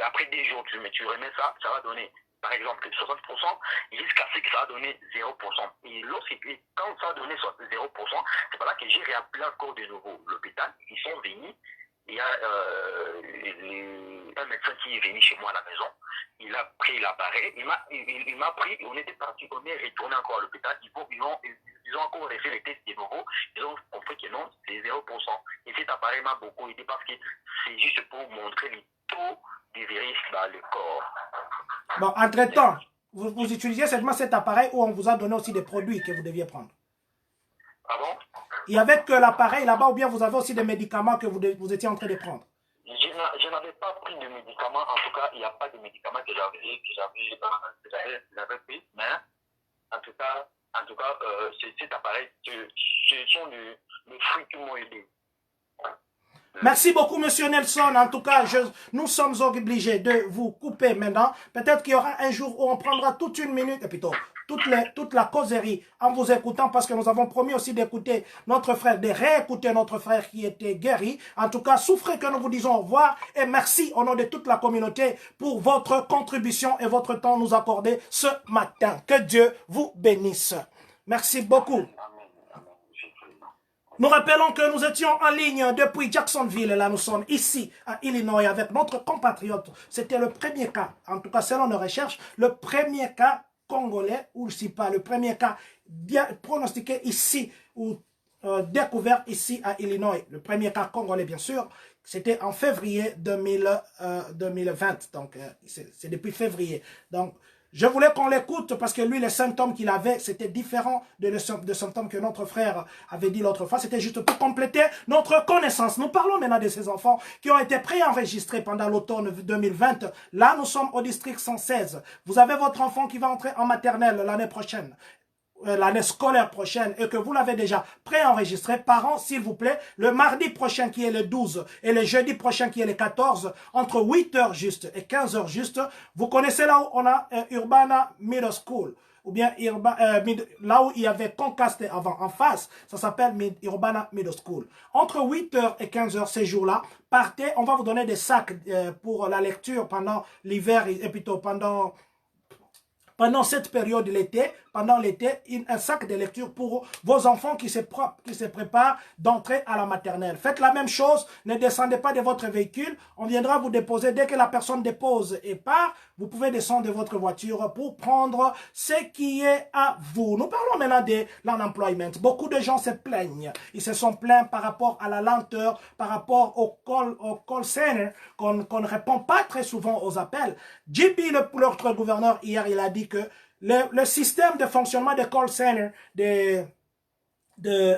après 10 jours, tu remets ça, ça va donner par exemple 60%, jusqu'à ce que ça a donné 0%. Et quand ça a donné 0%, c'est pas là que j'ai réappelé encore de nouveau l'hôpital. Ils sont venus. Il y a un médecin qui est venu chez moi à la maison. Il a pris l'appareil. Il m'a pris. On était parti. On est retourné encore à l'hôpital. Ils ont encore refait les tests de nouveau. Ils ont compris que non, c'est 0%. Et cet appareil m'a beaucoup aidé parce que c'est juste pour montrer le taux du virus dans le corps. Bon, entre-temps, vous utilisez seulement cet appareil ou on vous a donné aussi des produits que vous deviez prendre? Ah bon? Il y avait que l'appareil là-bas ou bien vous avez aussi des médicaments que vous étiez en train de prendre? Je n'avais pas pris de médicaments. En tout cas, il n'y a pas de médicaments que j'avais pris. Mais en tout cas, cet appareil, ce sont les fruits qui m'ont aidé. Merci beaucoup, Monsieur Nelson. En tout cas, nous sommes obligés de vous couper maintenant. Peut-être qu'il y aura un jour où on prendra toute une minute, et plutôt toute la causerie en vous écoutant, parce que nous avons promis aussi d'écouter notre frère, de réécouter notre frère qui était guéri. En tout cas, souffrez que nous vous disons au revoir et merci au nom de toute la communauté pour votre contribution et votre temps nous accorder ce matin. Que Dieu vous bénisse. Merci beaucoup. Nous rappelons que nous étions en ligne depuis Jacksonville. Là, nous sommes ici à Illinois avec notre compatriote. C'était le premier cas, en tout cas selon nos recherches, le premier cas congolais, ou si pas le premier cas pronostiqué ici ou découvert ici à Illinois. Le premier cas congolais, bien sûr, c'était en février 2020. Donc, c'est depuis février. Donc, je voulais qu'on l'écoute parce que lui, les symptômes qu'il avait, c'était différent des symptômes que notre frère avait dit l'autre fois. C'était juste pour compléter notre connaissance. Nous parlons maintenant de ces enfants qui ont été préenregistrés pendant l'automne 2020. Là, nous sommes au district 116. Vous avez votre enfant qui va entrer en maternelle l'année prochaine, l'année scolaire prochaine, et que vous l'avez déjà préenregistré. Parents, s'il vous plaît, le mardi prochain qui est le 12 et le jeudi prochain qui est le 14, entre 8h juste et 15h juste, vous connaissez là où on a Urbana Middle School, ou bien là où il y avait Concaste avant, en face, ça s'appelle Urbana Middle School. Entre 8h et 15h ces jours-là, partez, on va vous donner des sacs pour la lecture pendant l'hiver et plutôt pendant cette période de l'été, pendant l'été, un sac de lecture pour vos enfants qui se préparent d'entrer à la maternelle. Faites la même chose, ne descendez pas de votre véhicule, on viendra vous déposer. Dès que la personne dépose et part, vous pouvez descendre de votre voiture pour prendre ce qui est à vous. Nous parlons maintenant de l'unemployment. Beaucoup de gens se plaignent. Ils se sont plaints par rapport à la lenteur, par rapport au call center, qu'on ne répond pas très souvent aux appels. JP, notre gouverneur, hier, il a dit que le système de fonctionnement des call centers, de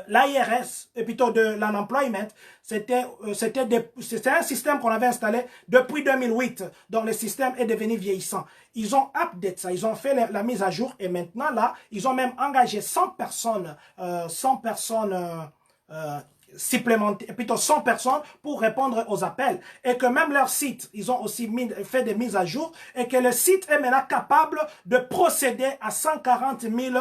l'IRS, et plutôt de l'unemployment, c'était un système qu'on avait installé depuis 2008. Donc le système est devenu vieillissant. Ils ont update ça, ils ont fait la mise à jour et maintenant là, ils ont même engagé 100 personnes supplémentaires, plutôt 100 personnes pour répondre aux appels, et que même leur site, ils ont aussi fait des mises à jour, et que le site est maintenant capable de procéder à 140 000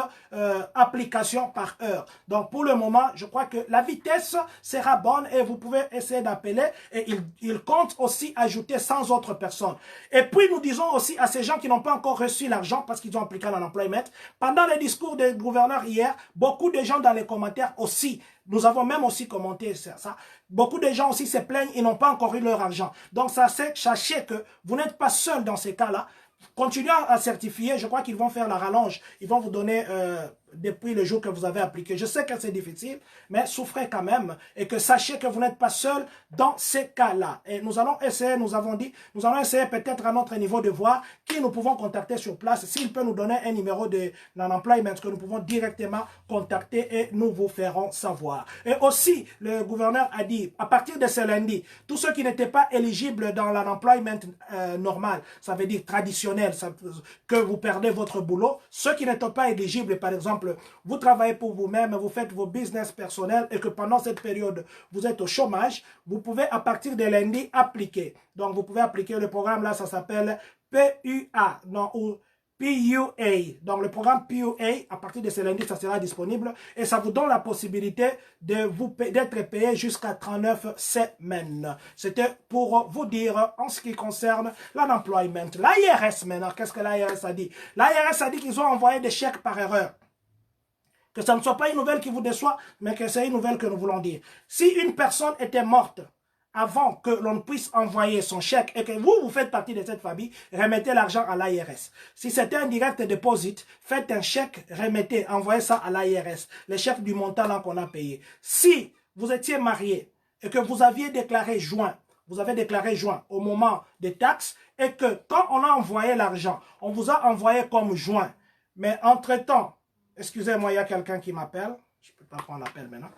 applications par heure. Donc pour le moment, je crois que la vitesse sera bonne et vous pouvez essayer d'appeler, et ils comptent aussi ajouter 100 autres personnes. Et puis nous disons aussi à ces gens qui n'ont pas encore reçu l'argent parce qu'ils ont appliqué à l'unemployment, pendant le discours du gouverneur hier, beaucoup de gens dans les commentaires aussi, nous avons même aussi commenté ça. Beaucoup de gens aussi se plaignent, ils n'ont pas encore eu leur argent. Donc, sachez que vous n'êtes pas seul dans ces cas-là. Continuez à certifier. Je crois qu'ils vont faire la rallonge. Ils vont vous donner depuis le jour que vous avez appliqué. Je sais que c'est difficile, mais souffrez quand même. Et que sachez que vous n'êtes pas seul dans ces cas-là. Et nous allons essayer, nous avons dit, nous allons essayer peut-être à notre niveau de voir qui nous pouvons contacter sur place. S'il peut nous donner un numéro de l'unemployment que nous pouvons directement contacter et nous vous ferons savoir. Et aussi, le gouverneur a dit, à partir de ce lundi, tous ceux qui n'étaient pas éligibles dans l'unemployment normal, ça veut dire traditionnel, que vous perdez votre boulot, ceux qui n'étaient pas éligibles, par exemple, vous travaillez pour vous-même, vous faites vos business personnels et que pendant cette période, vous êtes au chômage, vous pouvez à partir de lundi appliquer. Donc, vous pouvez appliquer le programme là, ça s'appelle PUA, non, ou PUA. Donc, le programme PUA, à partir de ce lundi, ça sera disponible et ça vous donne la possibilité d'être payé jusqu'à 39 semaines. C'était pour vous dire en ce qui concerne l'unemployment. L'IRS maintenant, qu'est-ce que l'IRS a dit? L'IRS a dit qu'ils ont envoyé des chèques par erreur. Que ça ne soit pas une nouvelle qui vous déçoit, mais que c'est une nouvelle que nous voulons dire. Si une personne était morte avant que l'on puisse envoyer son chèque et que vous faites partie de cette famille, remettez l'argent à l'IRS. Si c'était un direct deposit, faites un chèque, remettez, envoyez ça à l'IRS. Le chèque du montant qu'on a payé. Si vous étiez marié et que vous aviez déclaré joint, vous avez déclaré joint au moment des taxes et que quand on a envoyé l'argent, on vous a envoyé comme joint. Mais entre-temps, excusez-moi, il y a quelqu'un qui m'appelle. Je ne peux pas prendre l'appel maintenant.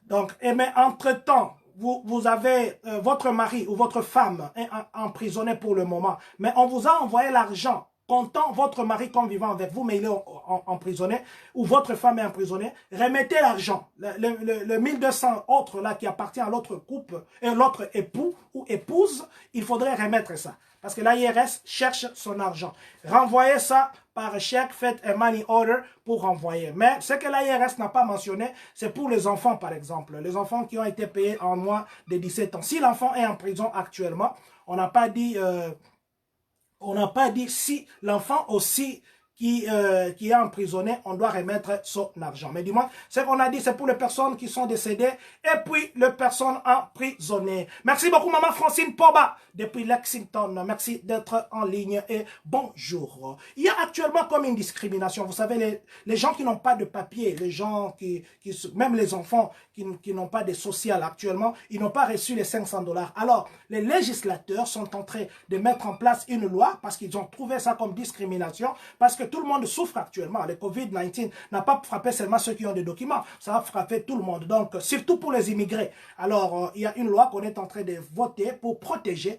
Donc, mais entre-temps, vous avez votre mari ou votre femme est emprisonné pour le moment, mais on vous a envoyé l'argent comptant votre mari comme vivant avec vous, mais il est emprisonné, ou votre femme est emprisonnée, remettez l'argent. Le 1200 autres là qui appartient à l'autre couple, et l'autre époux ou épouse, il faudrait remettre ça. Parce que l'IRS cherche son argent. Renvoyez ça par chèque, faites un money order pour renvoyer. Mais ce que l'IRS n'a pas mentionné, c'est pour les enfants, par exemple. Les enfants qui ont été payés en moins de 17 ans. Si l'enfant est en prison actuellement, on n'a pas dit si l'enfant aussi qui est emprisonné, on doit remettre son argent. Mais dis-moi, ce qu'on a dit, c'est pour les personnes qui sont décédées et puis les personnes emprisonnées. Merci beaucoup, Maman Francine Poba, depuis Lexington. Merci d'être en ligne et bonjour. Il y a actuellement comme une discrimination. Vous savez, les gens qui n'ont pas de papier, les gens même les enfants qui n'ont pas de social actuellement, ils n'ont pas reçu les 500 $. Alors, les législateurs sont en train de mettre en place une loi parce qu'ils ont trouvé ça comme discrimination, parce que tout le monde souffre actuellement. Le COVID-19 n'a pas frappé seulement ceux qui ont des documents, ça a frappé tout le monde. Donc, surtout pour les immigrés. Alors, il y a une loi qu'on est en train de voter pour protéger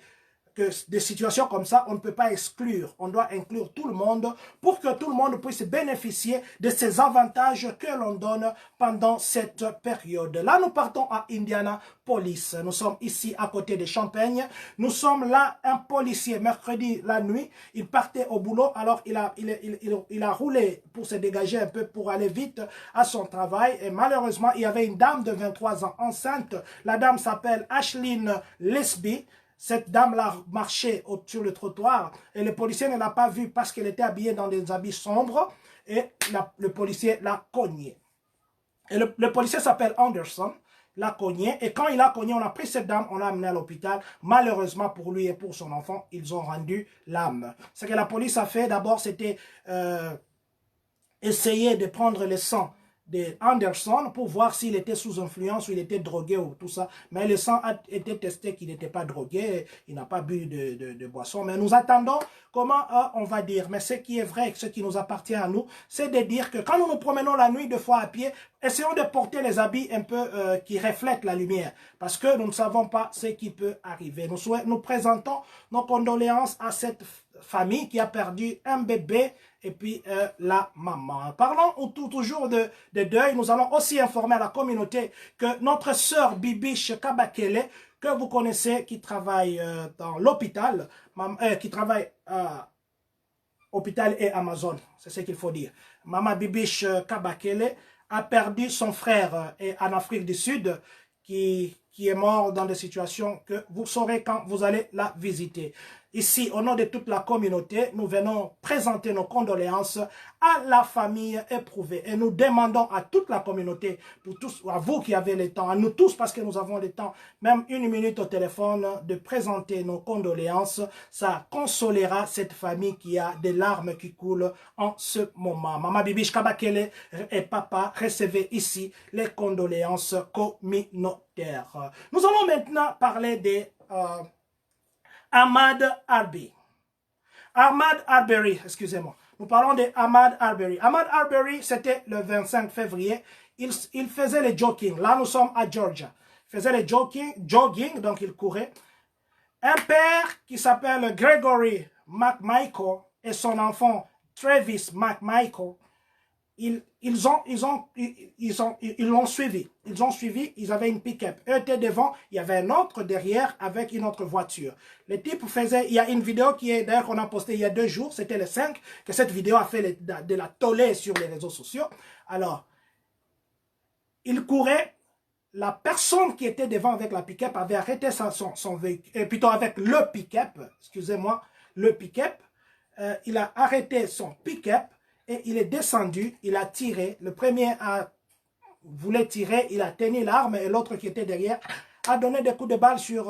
que des situations comme ça, on ne peut pas exclure. On doit inclure tout le monde pour que tout le monde puisse bénéficier de ces avantages que l'on donne pendant cette période. Là, nous partons à Indianapolis. Nous sommes ici à côté de Champaign. Nous sommes là, un policier, mercredi la nuit, il partait au boulot, alors il a roulé pour se dégager un peu, pour aller vite à son travail. Et malheureusement, il y avait une dame de 23 ans enceinte. La dame s'appelle Ashlyn Lesby. Cette dame-là marchait sur le trottoir et le policier ne l'a pas vue parce qu'elle était habillée dans des habits sombres et le policier l'a cognée. Et le policier s'appelle Anderson, l'a cogné et quand il a cogné, on a pris cette dame, on l'a amenée à l'hôpital. Malheureusement pour lui et pour son enfant, ils ont rendu l'âme. Ce que la police a fait d'abord, c'était essayer de prendre le sang de Anderson pour voir s'il était sous influence ou il était drogué ou tout ça. Mais le sang a été testé qu'il n'était pas drogué, il n'a pas bu de boisson. Mais nous attendons comment on va dire. Mais ce qui est vrai, ce qui nous appartient à nous, c'est de dire que quand nous nous promenons la nuit deux fois à pied, essayons de porter les habits un peu qui reflètent la lumière. Parce que nous ne savons pas ce qui peut arriver. Nous présentons nos condoléances à cette famille qui a perdu un bébé et puis la maman. Parlons toujours de deuil. Nous allons aussi informer à la communauté que notre sœur Bibiche Kabakele, que vous connaissez, qui travaille dans l'hôpital, qui travaille à hôpital et Amazon, c'est ce qu'il faut dire. Maman Bibiche Kabakele a perdu son frère en Afrique du Sud, qui est mort dans des situations que vous saurez quand vous allez la visiter. Ici, au nom de toute la communauté, nous venons présenter nos condoléances à la famille éprouvée. Et nous demandons à toute la communauté, pour tous, à vous qui avez le temps, à nous tous, parce que nous avons le temps, même une minute au téléphone, de présenter nos condoléances. Ça consolera cette famille qui a des larmes qui coulent en ce moment. Maman Bibiche Kabakele et papa, recevez ici les condoléances communautaires. Nous allons maintenant parler des... Ahmad Arbery. Ahmad Arbery, excusez-moi. Nous parlons de Ahmad Arbery. Ahmad Arbery, c'était le 25 février. Il faisait le jogging. Là, nous sommes à Georgia. Il faisait le jogging, donc il courait. Un père qui s'appelle Gregory McMichael et son enfant Travis McMichael ils l'ont suivi. Ils ont suivi, ils avaient une pick-up. Eux étaient devant, il y avait un autre derrière avec une autre voiture. Le type faisait, il y a une vidéo qui est, d'ailleurs qu'on a postée il y a 2 jours, c'était le 5, que cette vidéo a fait de la tollée sur les réseaux sociaux. Alors, il courait, la personne qui était devant avec la pick-up avait arrêté son véhicule, plutôt avec le pick-up, excusez-moi, le pick-up. Il a arrêté son pick-up et il est descendu, il a tiré. Le premier voulait tirer, il a tenu l'arme et l'autre qui était derrière a donné des coups de balle sur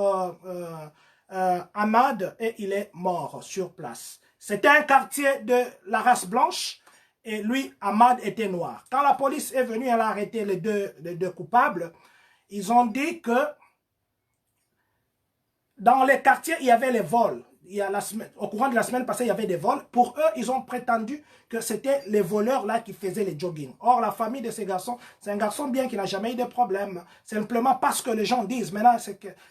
Ahmad et il est mort sur place. C'était un quartier de la race blanche et lui, Ahmad, était noir. Quand la police est venue, elle a arrêté les deux coupables. Ils ont dit que dans les quartiers, il y avait les vols. Au courant de la semaine passée, il y avait des vols. Pour eux, ils ont prétendu que c'était les voleurs là qui faisaient les jogging. Or, la famille de ces garçons, c'est un garçon bien qui n'a jamais eu de problème. Simplement parce que les gens disent, maintenant,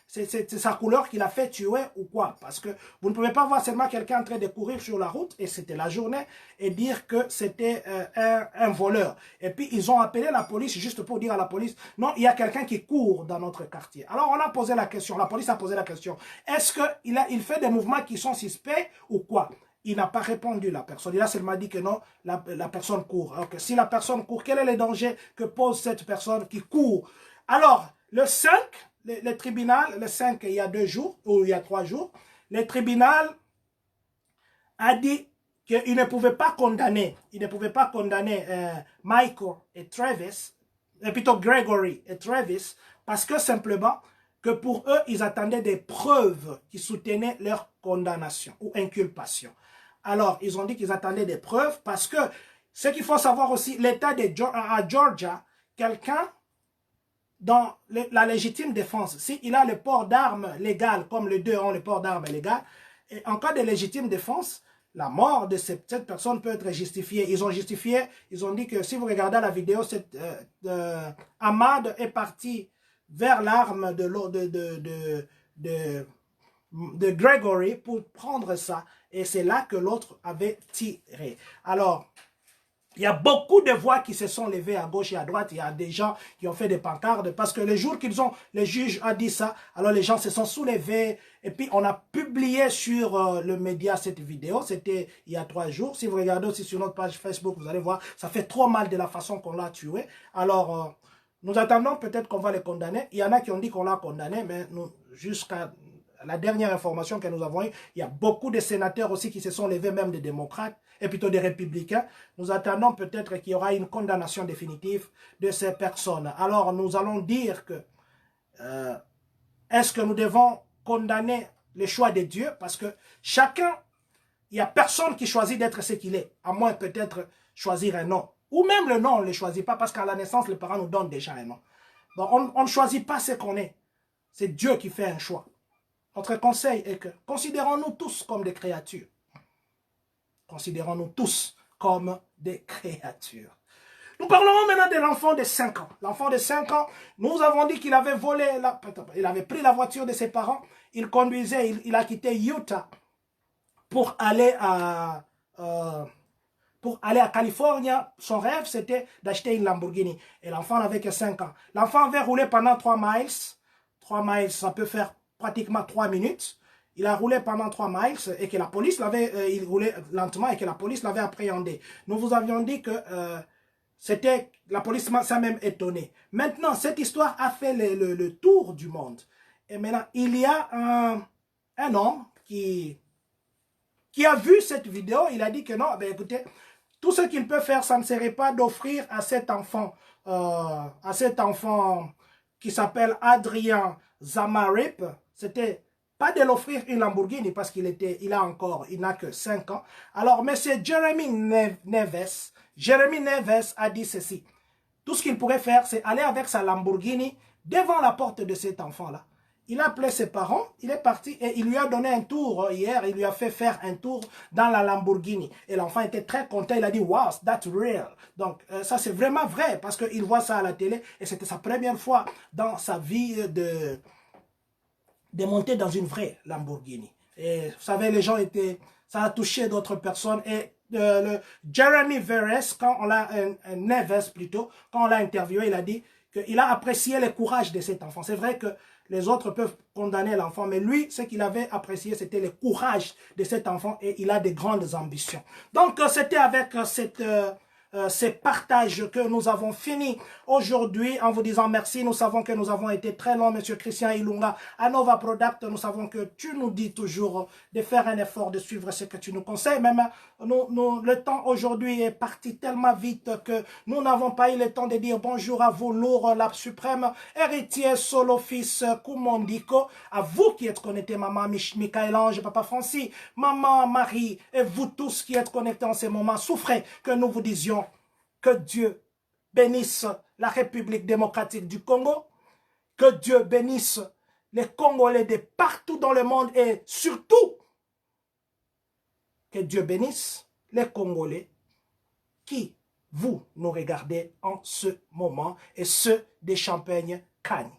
c'est sa couleur qui l'a fait tuer ou quoi. Parce que vous ne pouvez pas voir seulement quelqu'un en train de courir sur la route, et c'était la journée, et dire que c'était un voleur. Et puis, ils ont appelé la police juste pour dire à la police, non, il y a quelqu'un qui court dans notre quartier. Alors, on a posé la question, la police a posé la question, est-ce qu'il fait des mouvements qui sont suspects ou quoi? Il n'a pas répondu, la personne. Il a seulement dit que non, la personne court. Alors que si la personne court, quel est le danger que pose cette personne qui court? Alors, le 5, le tribunal, le 5, il y a 2 jours, ou il y a 3 jours, le tribunal a dit qu'il ne pouvait pas condamner, Michael et Travis, plutôt Gregory et Travis, parce que simplement, que pour eux, ils attendaient des preuves qui soutenaient leur condamnation ou inculpation. Alors, ils ont dit qu'ils attendaient des preuves parce que ce qu'il faut savoir aussi, l'État à Georgia, quelqu'un dans la légitime défense, s'il a le port d'armes légal, comme les deux ont le port d'armes légal, et en cas de légitime défense, la mort de cette personne peut être justifiée. Ils ont justifié, ils ont dit que si vous regardez la vidéo, Ahmad est parti vers l'arme de Gregory pour prendre ça. Et c'est là que l'autre avait tiré. Alors, il y a beaucoup de voix qui se sont levées à gauche et à droite. Il y a des gens qui ont fait des pancartes parce que le jour le juge a dit ça, alors les gens se sont soulevés. Et puis, on a publié sur le média cette vidéo. C'était il y a 3 jours. Si vous regardez aussi sur notre page Facebook, vous allez voir, ça fait trop mal de la façon qu'on l'a tué. Alors, nous attendons peut-être qu'on va les condamner. Il y en a qui ont dit qu'on l'a condamné, mais jusqu'à la dernière information que nous avons eue, il y a beaucoup de sénateurs aussi qui se sont levés, même des démocrates, et plutôt des républicains. Nous attendons peut-être qu'il y aura une condamnation définitive de ces personnes. Alors, nous allons dire que est-ce que nous devons condamner le choix de Dieu? Parce que chacun, il n'y a personne qui choisit d'être ce qu'il est, à moins peut-être choisir un nom. Ou même le nom, on ne le choisit pas parce qu'à la naissance, les parents nous donnent déjà un nom. Donc, on ne choisit pas ce qu'on est. C'est Dieu qui fait un choix. Notre conseil est que considérons-nous tous comme des créatures. Considérons-nous tous comme des créatures. Nous parlons maintenant de l'enfant de 5 ans. L'enfant de 5 ans, nous avons dit qu'il avait volé, il avait pris la voiture de ses parents. Il conduisait, il a quitté Utah pour aller à Californie. Son rêve, c'était d'acheter une Lamborghini. Et l'enfant n'avait que 5 ans. L'enfant avait roulé pendant 3 miles. 3 miles, ça peut faire pratiquement 3 minutes. Il a roulé pendant 3 miles et que la police l'avait, il roulait lentement et que la police l'avait appréhendé. Nous vous avions dit que la police s'est même étonnée. Maintenant, cette histoire a fait le tour du monde. Et maintenant, il y a un homme qui a vu cette vidéo. Il a dit que non, ben écoutez, tout ce qu'il peut faire, ça ne serait pas d'offrir à cet enfant qui s'appelle Adrian Zamarip, c'était pas de l'offrir une Lamborghini parce qu'il n'a que 5 ans. Alors, M. Jeremy Neves a dit ceci. Tout ce qu'il pourrait faire, c'est aller avec sa Lamborghini devant la porte de cet enfant-là. Il a appelé ses parents, il est parti et il lui a donné un tour hier, il lui a fait faire un tour dans la Lamborghini. Et l'enfant était très content, il a dit « Wow, that's real ». Donc ça c'est vraiment vrai parce qu'il voit ça à la télé et c'était sa première fois dans sa vie de monter dans une vraie Lamborghini. Et vous savez, les gens ça a touché d'autres personnes et Jeremy Neves, quand on l'a, Neves plutôt, quand on l'a interviewé, il a dit qu'il a apprécié le courage de cet enfant. C'est vrai que les autres peuvent condamner l'enfant, mais lui, ce qu'il avait apprécié, c'était le courage de cet enfant et il a de grandes ambitions. Donc, c'était avec ces partages que nous avons fini aujourd'hui en vous disant merci. Nous savons que nous avons été très longs, Monsieur Christian Ilunga, à Nova Product. Nous savons que tu nous dis toujours de faire un effort, de suivre ce que tu nous conseilles. Même le temps aujourd'hui est parti tellement vite que nous n'avons pas eu le temps de dire bonjour à vous, lourd, la suprême, héritier, solo, fils, Koumondiko, à vous qui êtes connectés, maman Michael-Ange, papa Francis, maman Marie, et vous tous qui êtes connectés en ces moments, souffrez que nous vous disions que Dieu bénisse la République démocratique du Congo, que Dieu bénisse les Congolais de partout dans le monde et surtout que Dieu bénisse les Congolais qui, vous, nous regardez en ce moment et ceux des Champagnes Cagnes.